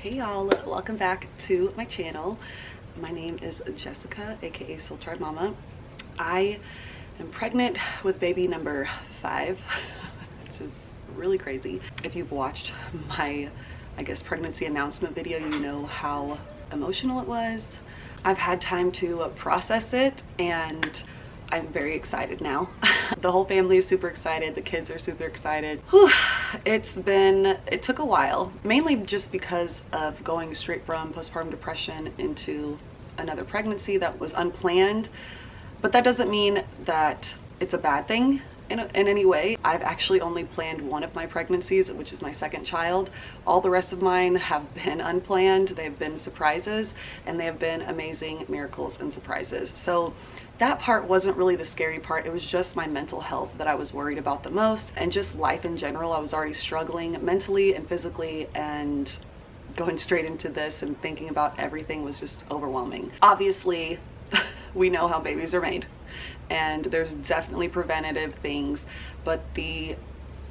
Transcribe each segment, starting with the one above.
Hey y'all, welcome back to my channel. My name is Jessica, aka Soul Tribe Mama. I am pregnant with baby number 5, which is really crazy. If you've watched my, pregnancy announcement video, you know how emotional it was. I've had time to process it and I'm very excited now. The whole family is super excited. The kids are super excited. Whew. It took a while, mainly just because of going straight from postpartum depression into another pregnancy that was unplanned. But that doesn't mean that it's a bad thing in any way. I've actually only planned one of my pregnancies, which is my second child. All the rest of mine have been unplanned. They've been surprises, and they have been amazing miracles and surprises. So that part wasn't really the scary part. It was just my mental health that I was worried about the most, and just life in general. I was already struggling mentally and physically, and going straight into this and thinking about everything was just overwhelming. Obviously, we know how babies are made, and there's definitely preventative things, but the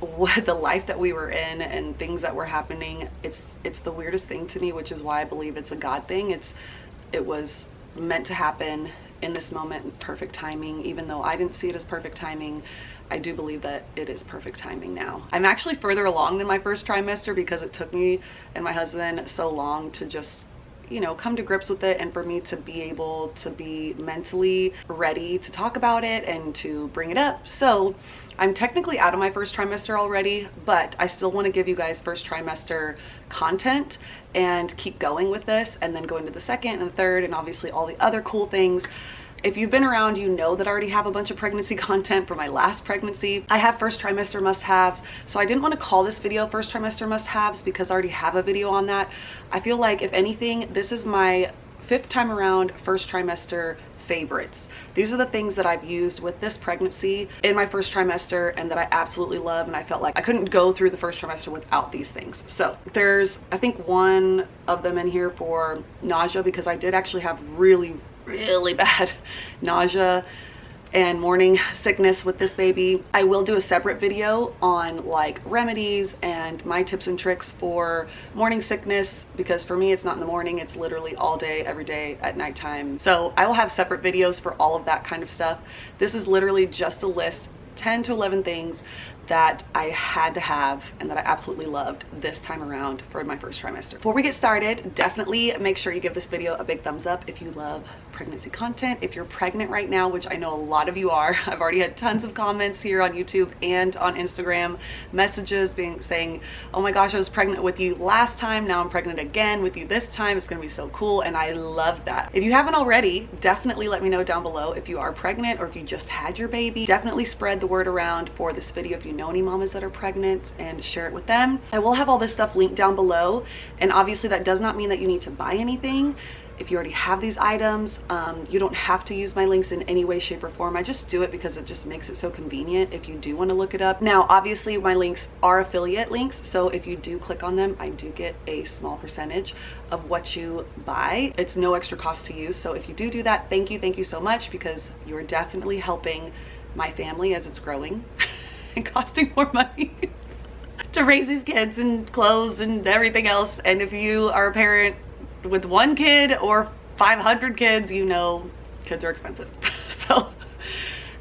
life that we were in and things that were happening, it's the weirdest thing to me, which is why I believe it's a God thing. It was meant to happen in this moment in perfect timing. Even though I didn't see it as perfect timing, I do believe that it is perfect timing now. I'm actually further along than my first trimester because it took me and my husband so long to just, you know, come to grips with it, and for me to be able to be mentally ready to talk about it and to bring it up. So I'm technically out of my first trimester already, but I still want to give you guys first trimester content and keep going with this, and then go into the second and third and obviously all the other cool things. If you've been around, you know that I already have a bunch of pregnancy content for my last pregnancy. I have first trimester must-haves, so I didn't want to call this video first trimester must-haves because I already have a video on that. I feel like, if anything, this is my 5th time around first trimester favorites. These are the things that I've used with this pregnancy in my first trimester and that I absolutely love, and I felt like I couldn't go through the first trimester without these things. So there's, I think, one of them in here for nausea, because I did actually have really bad nausea and morning sickness with this baby. I will do a separate video on like remedies and my tips and tricks for morning sickness, because for me it's not in the morning, it's literally all day every day at nighttime. So I will have separate videos for all of that kind of stuff. This is literally just a list, 10 to 11 things that I had to have and that I absolutely loved this time around for my first trimester. Before we get started, definitely make sure you give this video a big thumbs up if you love pregnancy content. If you're pregnant right now, which I know a lot of you are, I've already had tons of comments here on YouTube and on Instagram, messages saying, oh my gosh, I was pregnant with you last time, now I'm pregnant again with you this time. It's gonna be so cool, and I love that. If you haven't already, definitely let me know down below if you are pregnant or if you just had your baby. Definitely spread the word around for this video if you know any mamas that are pregnant, and share it with them. I will have all this stuff linked down below, and obviously that does not mean that you need to buy anything. If you already have these items, you don't have to use my links in any way, shape, or form. I just do it because it just makes it so convenient if you do want to look it up. Now, obviously my links are affiliate links, so if you do click on them, I do get a small percentage of what you buy. It's no extra cost to you, so if you do that, thank you so much, because you are definitely helping my family as it's growing and costing more money to raise these kids and clothes and everything else. And if you are a parent with 1 kid or 500 kids, you know kids are expensive. So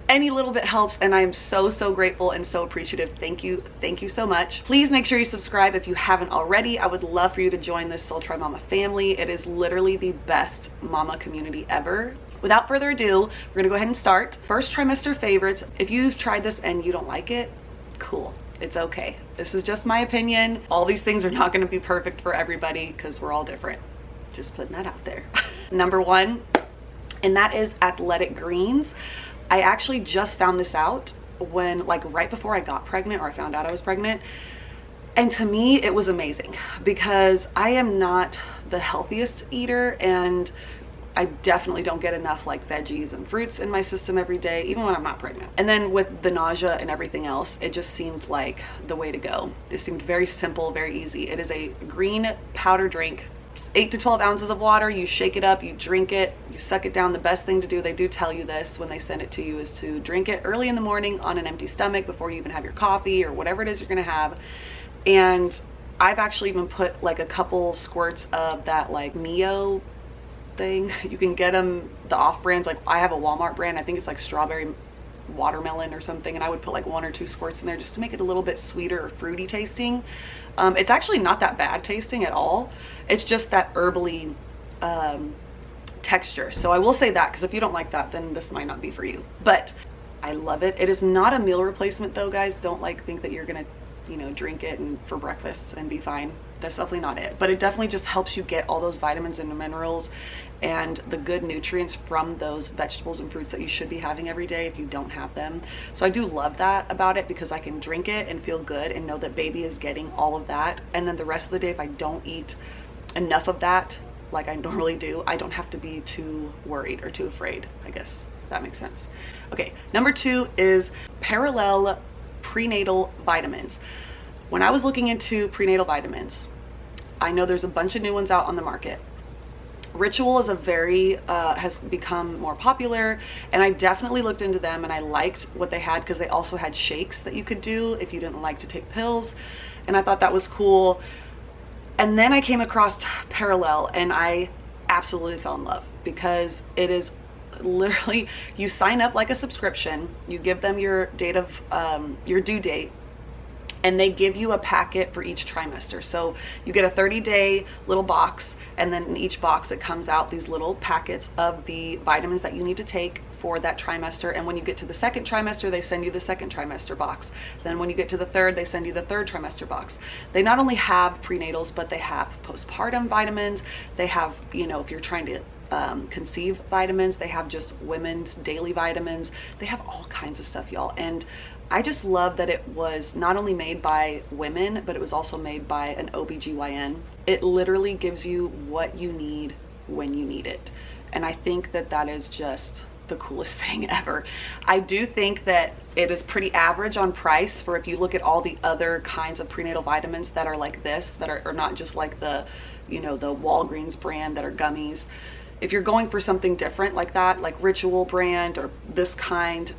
any little bit helps, and I am so grateful and so appreciative. Thank you so much. Please make sure you subscribe if you haven't already. I would love for you to join this Soul Tribe Mama family. It is literally the best mama community ever. Without further ado, we're gonna go ahead and start. First trimester favorites. If you've tried this and you don't like it, cool, it's okay. This is just my opinion. All these things are not gonna be perfect for everybody because we're all different. Just putting that out there. Number 1, and that is athletic greens. I actually just found this out when, like, right before I got pregnant, or I found out I was pregnant. And to me, it was amazing because I am not the healthiest eater, and I definitely don't get enough like veggies and fruits in my system every day, even when I'm not pregnant. And then with the nausea and everything else, it just seemed like the way to go. It seemed very simple, very easy. It is a green powder drink, 8 to 12 ounces of water. You shake it up, you drink it, you suck it down. The best thing to do, they do tell you this when they send it to you, is to drink it early in the morning on an empty stomach before you even have your coffee or whatever it is you're gonna have. And I've actually even put like a couple squirts of that like Mio thing. You can get them, the off brands, like I have a Walmart brand, I think it's like strawberry watermelon or something, and I would put like 1 or 2 squirts in there just to make it a little bit sweeter or fruity tasting. It's actually not that bad tasting at all. It's just that herbally texture. So I will say that, because if you don't like that, then this might not be for you. But I love it. It is not a meal replacement though, guys. Don't like think that you're gonna, you know, drink it and for breakfast and be fine. That's definitely not it. But it definitely just helps you get all those vitamins and minerals and the good nutrients from those vegetables and fruits that you should be having every day if you don't have them. So I do love that about it, because I can drink it and feel good and know that baby is getting all of that. And then the rest of the day, if I don't eat enough of that like I normally do, I don't have to be too worried or too afraid, I guess that makes sense. Okay, number 2 is Parallel prenatal vitamins. When I was looking into prenatal vitamins, I know there's a bunch of new ones out on the market. Ritual is a very has become more popular, and I definitely looked into them and I liked what they had, because they also had shakes that you could do if you didn't like to take pills, and I thought that was cool. And then I came across Parallel and I absolutely fell in love, because it is literally, you sign up like a subscription, you give them your date of your due date, and they give you a packet for each trimester. So you get a 30-day little box, and then in each box it comes out these little packets of the vitamins that you need to take for that trimester. And when you get to the second trimester, they send you the second trimester box. Then when you get to the third, they send you the third trimester box. They not only have prenatals, but they have postpartum vitamins. They have, you know, if you're trying to conceive vitamins, they have just women's daily vitamins. They have all kinds of stuff, y'all. And I just love that it was not only made by women, but it was also made by an OBGYN. It literally gives you what you need when you need it. And I think that that is just the coolest thing ever. I do think that it is pretty average on price for, if you look at all the other kinds of prenatal vitamins that are like this, that are not just like the, you know, the Walgreens brand that are gummies. If you're going for something different like that, like Ritual brand or this kind,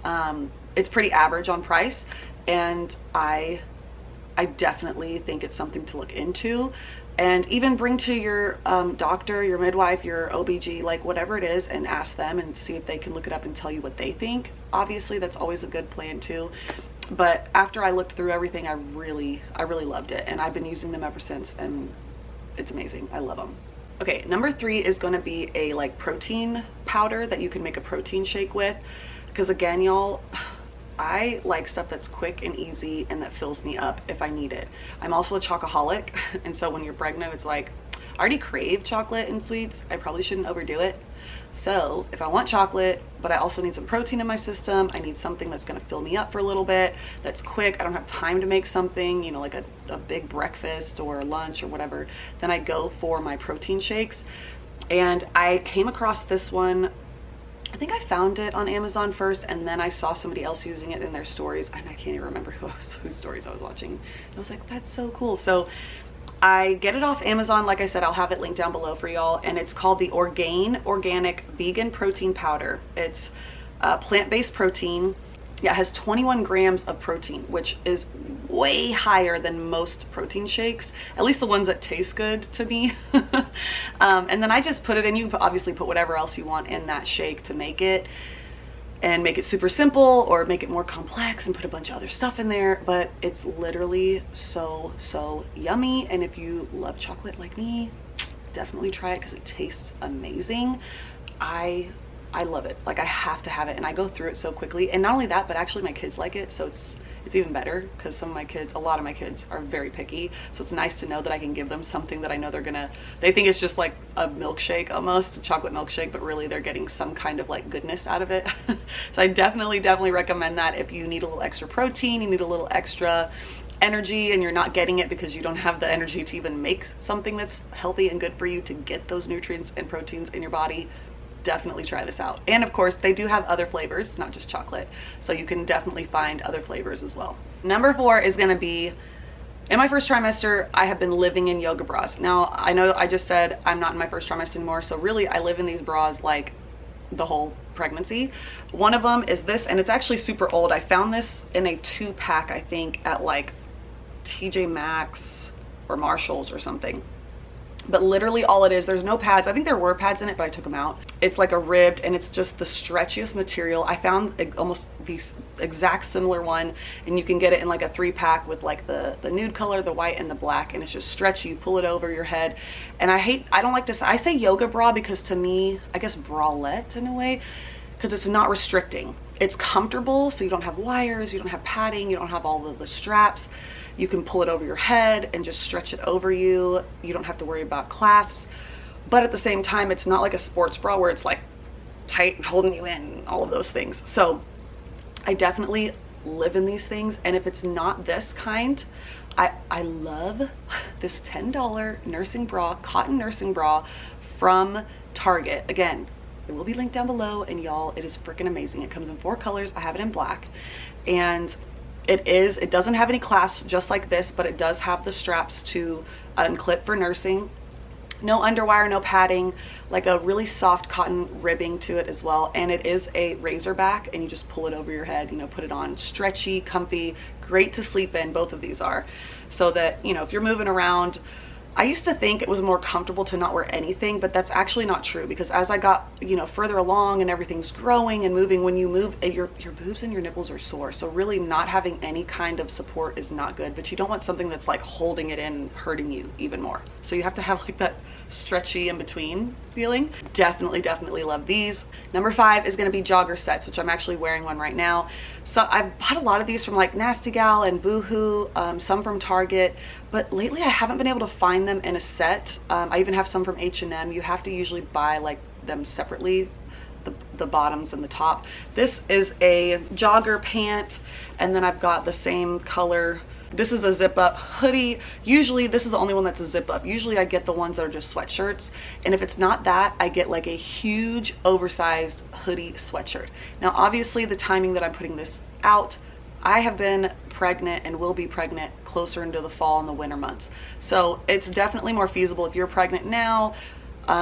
it's pretty average on price, and I definitely think it's something to look into, and even bring to your doctor, your midwife, your OBG, like whatever it is, and ask them and see if they can look it up and tell you what they think. Obviously, that's always a good plan too. But after I looked through everything, I really loved it, and I've been using them ever since, and it's amazing. I love them. Okay, number 3 is going to be a like protein powder that you can make a protein shake with, because again, y'all, I like stuff that's quick and easy and that fills me up if I need it. I'm also a chocoholic, and so when you're pregnant, it's like, I already crave chocolate and sweets. I probably shouldn't overdo it. So if I want chocolate, but I also need some protein in my system, I need something that's gonna fill me up for a little bit, that's quick, I don't have time to make something, you know, like a big breakfast or lunch or whatever, then I go for my protein shakes. And I came across this one, I think I found it on Amazon first, and then I saw somebody else using it in their stories, and I can't even remember whose stories I was watching. And I was like, that's so cool. So I get it off Amazon. Like I said, I'll have it linked down below for y'all, and it's called the Orgain Organic Vegan Protein Powder. It's plant-based protein. Yeah, it has 21 grams of protein, which is way higher than most protein shakes, at least the ones that taste good to me. And then I just put it in. You obviously put whatever else you want in that shake to make it, and make it super simple or make it more complex and put a bunch of other stuff in there, but it's literally so yummy. And if you love chocolate like me, definitely try it, because it tastes amazing. I love it. Like, I have to have it, and I go through it so quickly. And not only that, but actually my kids like it, so it's even better, because a lot of my kids are very picky, so it's nice to know that I can give them something that I know they think it's just like a milkshake, almost a chocolate milkshake, but really they're getting some kind of like goodness out of it. So I definitely recommend that if you need a little extra protein, you need a little extra energy, and you're not getting it because you don't have the energy to even make something that's healthy and good for you to get those nutrients and proteins in your body. Definitely try this out. And of course, they do have other flavors, not just chocolate, so you can definitely find other flavors as well. Number 4 is going to be, in my first trimester, I have been living in yoga bras. Now, I know I just said I'm not in my first trimester anymore, so really I live in these bras like the whole pregnancy. One of them is this, and it's actually super old. I found this in a 2-pack, I think, at like TJ Maxx. or Marshalls or something. But literally all it is, there's no pads. I think there were pads in it, but I took them out. It's like a ribbed, and it's just the stretchiest material. I found almost the exact similar one, and you can get it in like a 3-pack with like the nude color, the white, and the black, and it's just stretchy. You pull it over your head. And I don't like to say, I say yoga bra because to me, I guess bralette in a way, because it's not restricting. It's comfortable, so you don't have wires, you don't have padding, you don't have all the straps. You can pull it over your head and just stretch it over you. You don't have to worry about clasps. But at the same time, it's not like a sports bra where it's like tight and holding you in, all of those things. So I definitely live in these things. And if it's not this kind, I love this $10 nursing bra, cotton nursing bra from Target. Again, it will be linked down below, and y'all, it is freaking amazing. It comes in 4 colors. I have it in black, and it doesn't have any clasps just like this, but it does have the straps to unclip for nursing. No underwire, no padding, like a really soft cotton ribbing to it as well. And it is a razor back, and you just pull it over your head, you know, put it on. Stretchy, comfy, great to sleep in. Both of these are, so that, you know, if you're moving around. I used to think it was more comfortable to not wear anything, but that's actually not true, because as I got, you know, further along and everything's growing and moving, when you move, your boobs and your nipples are sore. So really not having any kind of support is not good, but you don't want something that's like holding it in and hurting you even more. So you have to have like that stretchy in between feeling. Definitely love these. Number 5 is going to be jogger sets, which I'm actually wearing one right now. So I've bought a lot of these from like Nasty Gal and Boohoo, some from Target, but lately I haven't been able to find them in a set. I even have some from H&M. You have to usually buy like them separately, the bottoms and the top. This is a jogger pant, and then I've got the same color. This is a zip up hoodie. Usually this is the only one that's a zip up. Usually I get the ones that are just sweatshirts, and if it's not that, I get like a huge oversized hoodie sweatshirt. Now obviously the timing that I'm putting this out, I have been pregnant and will be pregnant closer into the fall and the winter months. So it's definitely more feasible if you're pregnant now.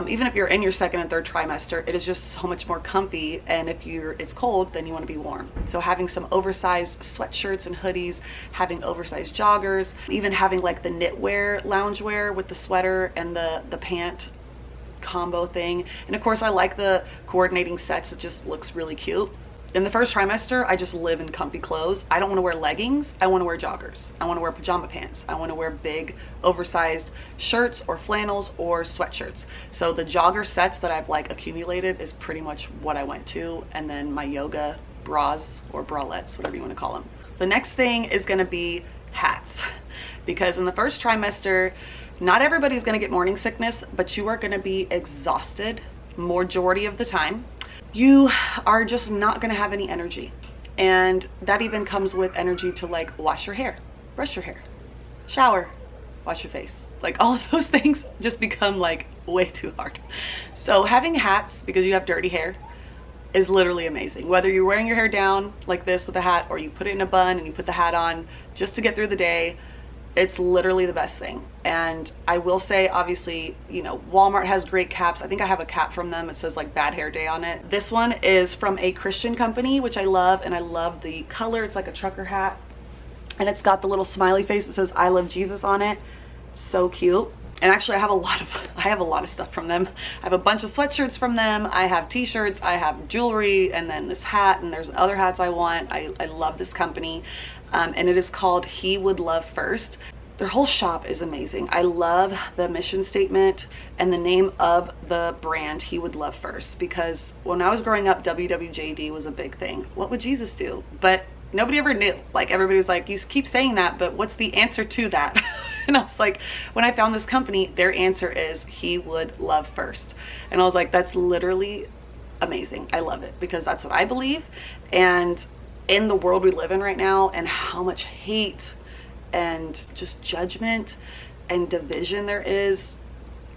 Even if you're in your 2nd and 3rd trimester, it is just so much more comfy, and if it's cold, then you want to be warm. So having some oversized sweatshirts and hoodies, having oversized joggers, even having like the knitwear loungewear with the sweater and the pant combo thing. And of course I like the coordinating sets. It just looks really cute. In the 1st trimester, I just live in comfy clothes. I don't want to wear leggings. I want to wear joggers. I want to wear pajama pants. I want to wear big oversized shirts or flannels or sweatshirts. So the jogger sets that I've like accumulated is pretty much what I went to. And then my yoga bras or bralettes, whatever you want to call them. The next thing is going to be hats, because in the 1st trimester, not everybody's going to get morning sickness, but you are going to be exhausted majority of the time. You are just not going to have any energy, and that even comes with energy to like wash your hair, brush your hair, shower, wash your face. Like all of those things just become like way too hard. So having hats, because you have dirty hair, is literally amazing. Whether you're wearing your hair down like this with a hat, or you put it in a bun and you put the hat on just to get through the day, it's literally the best thing. And I will say, obviously, you know, Walmart has great caps. I think I have a cap from them. It says like bad hair day on it. This one is from a Christian company, which I love, and I love the color. It's like a trucker hat, and it's got the little smiley face that says I love Jesus on it. So cute. And actually I have a lot of stuff from them. I have a bunch of sweatshirts from them. I have t-shirts, I have jewelry, and then this hat, and there's other hats I want. I love this company. And it is called He Would Love First. Their whole shop is amazing. I love the mission statement and the name of the brand, He Would Love First, because when I was growing up, WWJD was a big thing. What would Jesus do? But nobody ever knew. Like everybody was like, you keep saying that, but what's the answer to that? And I was like, when I found this company, their answer is He Would Love First. And I was like, that's literally amazing. I love it, because that's what I believe. And in the world we live in right now, and how much hate and just judgment and division there is,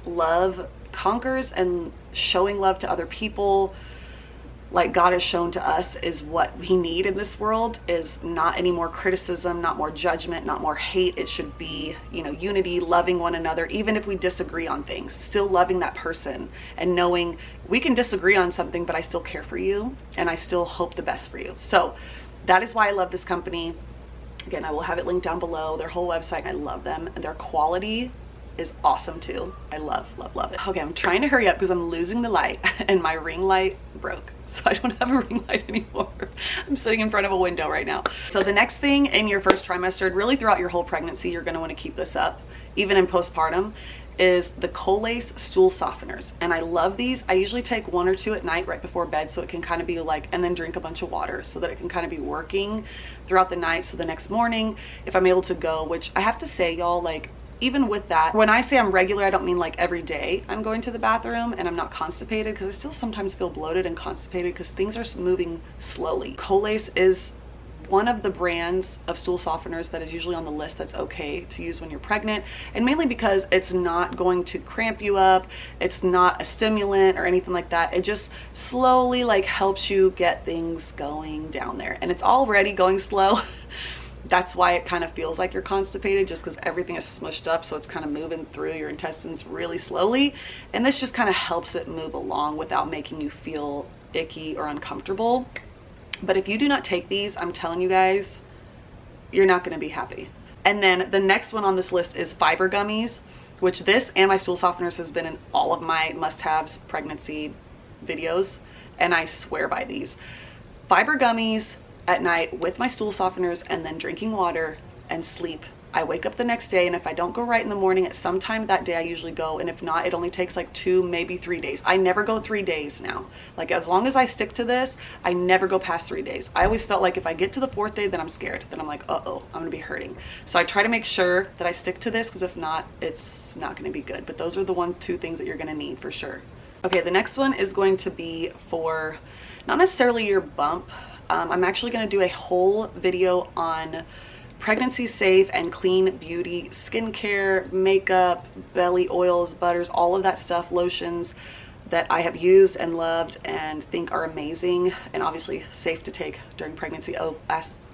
love conquers, and showing love to other people like God has shown to us is what we need in this world. Is not any more criticism, not more judgment, not more hate. It should be, you know, unity, loving one another, even if we disagree on things, still loving that person and knowing we can disagree on something, but I still care for you and I still hope the best for you. So that is why I love this company. Again, I will have it linked down below, their whole website. I love them, and their quality is awesome too. I love, love, love it. Okay, I'm trying to hurry up because I'm losing the light and my ring light broke. So I don't have a ring light anymore. I'm sitting in front of a window right now. So the next thing in your first trimester, really throughout your whole pregnancy, you're gonna wanna keep this up, even in postpartum, is the Colace stool softeners. And I love these. I usually take 1 or 2 at night right before bed, so it can kind of be like, and then drink a bunch of water so that it can kind of be working throughout the night. So the next morning, if I'm able to go, which I have to say, y'all, like, even with that, when I say I'm regular, I don't mean like every day I'm going to the bathroom and I'm not constipated, because I still sometimes feel bloated and constipated because things are moving slowly. Colace is one of the brands of stool softeners that is usually on the list that's okay to use when you're pregnant, and mainly because it's not going to cramp you up, it's not a stimulant or anything like that. It just slowly like helps you get things going down there, and it's already going slow. That's why it kind of feels like you're constipated, just because everything is smushed up, so it's kind of moving through your intestines really slowly, and this just kind of helps it move along without making you feel icky or uncomfortable. But if you do not take these, I'm telling you guys, you're not going to be happy. And then the next one on this list is fiber gummies, which this and my stool softeners has been in all of my must-haves pregnancy videos, and I swear by these. Fiber gummies at night with my stool softeners, and then drinking water and sleep. I wake up the next day, and if I don't go right in the morning, at some time that day I usually go, and if not, it only takes like 2, maybe 3 days. I never go 3 days now. Like, as long as I stick to this, I never go past 3 days. I always felt like if I get to the 4th day, then I'm scared. Then I'm like, uh-oh, I'm gonna be hurting. So I try to make sure that I stick to this, because if not, it's not gonna be good. But those are the 1-2 things that you're gonna need for sure. Okay, the next one is going to be for not necessarily your bump. I'm actually going to do a whole video on pregnancy safe and clean beauty skincare, makeup, belly oils, butters, all of that stuff, lotions that I have used and loved and think are amazing and obviously safe to take during pregnancy. Oh,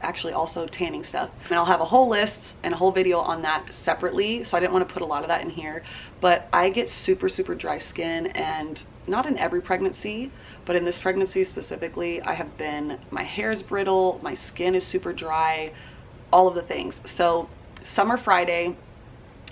actually also tanning stuff. And I'll have a whole list and a whole video on that separately, so I didn't want to put a lot of that in here. But I get super, super dry skin, and not in every pregnancy, but in this pregnancy specifically, my hair is brittle, my skin is super dry, all of the things. So Summer Friday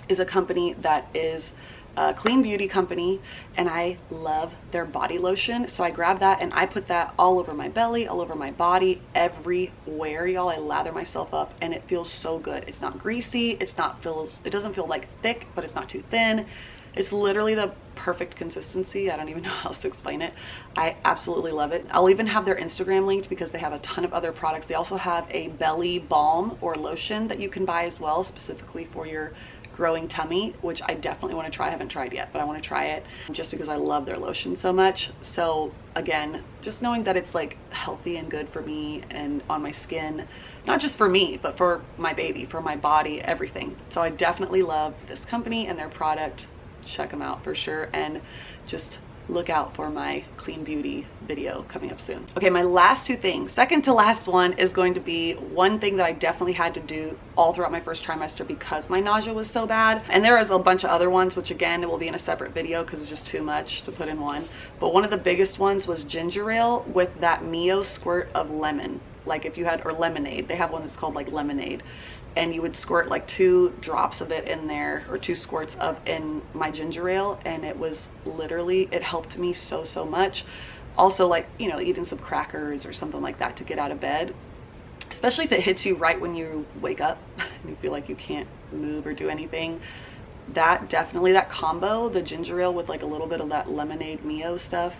is a company that is a clean beauty company, and I love their body lotion. So I grab that and I put that all over my belly, all over my body, everywhere, y'all. I lather myself up, and it feels so good. It's not greasy, it doesn't feel like thick, but it's not too thin. It's literally the perfect consistency. I don't even know how else to explain it. I absolutely love it. I'll even have their Instagram linked because they have a ton of other products. They also have a belly balm or lotion that you can buy as well, specifically for your growing tummy, which I definitely want to try. I haven't tried yet, but I want to try it just because I love their lotion so much. So again, just knowing that it's like healthy and good for me and on my skin, not just for me, but for my baby, for my body, everything. So I definitely love this company and their product. Check them out for sure, and just look out for my clean beauty video coming up soon. Okay, my last 2 things, second to last one, is going to be one thing that I definitely had to do all throughout my first trimester because my nausea was so bad. And there is a bunch of other ones, which again, it will be in a separate video because it's just too much to put in one. But one of the biggest ones was ginger ale with that Mio squirt of lemon. Like if you had, or lemonade, they have one that's called like lemonade. And you would squirt like 2 drops of it in there, or 2 squirts in my ginger ale, and it was literally, it helped me so much. Also, like, you know, eating some crackers or something like that to get out of bed, especially if it hits you right when you wake up and you feel like you can't move or do anything. That definitely, that combo, the ginger ale with like a little bit of that lemonade Mio stuff,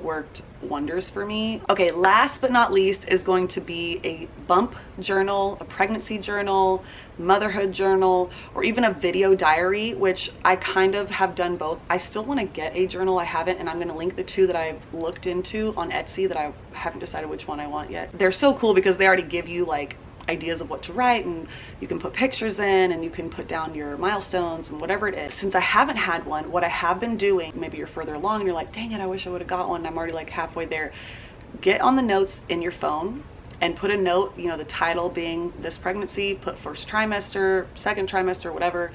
worked wonders for me. Okay, last but not least is going to be a bump journal, a pregnancy journal, motherhood journal, or even a video diary, which I kind of have done both. I still want to get a journal. I haven't, and I'm going to link the 2 that I've looked into on Etsy that I haven't decided which one I want yet. They're so cool because they already give you like ideas of what to write, and you can put pictures in, and you can put down your milestones and whatever it is. Since I haven't had one, what I have been doing, maybe you're further along and you're like, dang it, I wish I would have got one, and I'm already like halfway there. Get on the notes in your phone and put a note, you know, the title being this pregnancy, put first trimester, second trimester, whatever.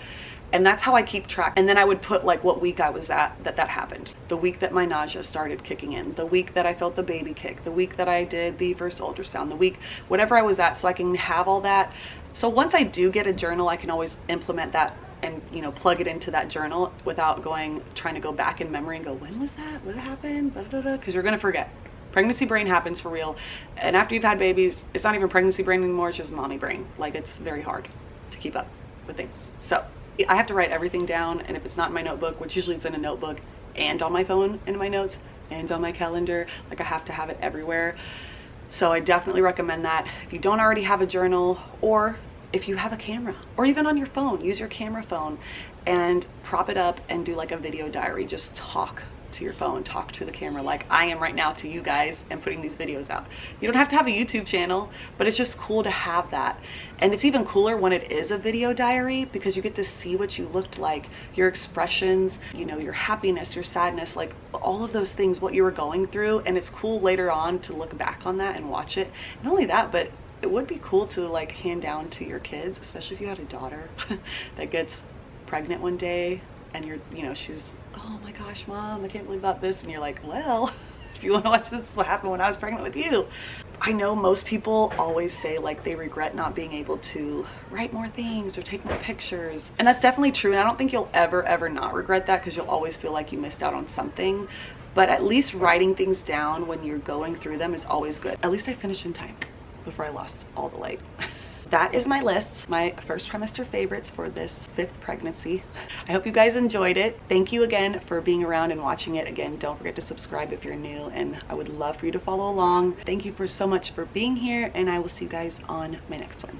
And that's how I keep track. And then I would put like what week I was at that happened. The week that my nausea started kicking in, the week that I felt the baby kick, the week that I did the first ultrasound, the week, whatever I was at, so I can have all that So once I do get a journal, I can always implement that and, you know, plug it into that journal without trying to go back in memory and go, when was that? What happened? Because you're gonna forget. Pregnancy brain happens for real. And after you've had babies, it's not even pregnancy brain anymore, it's just mommy brain. Like, it's very hard to keep up with things. So I have to write everything down, and if it's not in my notebook, which usually it's in a notebook and on my phone in my notes and on my calendar, like I have to have it everywhere. So I definitely recommend that. If you don't already have a journal, or if you have a camera, or even on your phone, use your camera phone and prop it up and do like a video diary. Just talk to your phone, talk to the camera like I am right now to you guys and putting these videos out. You don't have to have a YouTube channel, but it's just cool to have that. And it's even cooler when it is a video diary, because you get to see what you looked like, your expressions, you know, your happiness, your sadness, like all of those things, what you were going through. And it's cool later on to look back on that and watch it. Not only that, but it would be cool to like hand down to your kids, especially if you had a daughter that gets pregnant one day and you know, she's, oh my gosh, mom, I can't believe about this. And you're like, well, if you want to watch this is what happened when I was pregnant with you. I know most people always say like they regret not being able to write more things or take more pictures. And that's definitely true. And I don't think you'll ever not regret that, because you'll always feel like you missed out on something. But at least writing things down when you're going through them is always good. At least I finished in time before I lost all the light. That is my list, my first trimester favorites for this 5th pregnancy. I hope you guys enjoyed it. Thank you again for being around and watching it. Again, don't forget to subscribe if you're new, and I would love for you to follow along. Thank you so much for being here, and I will see you guys on my next one.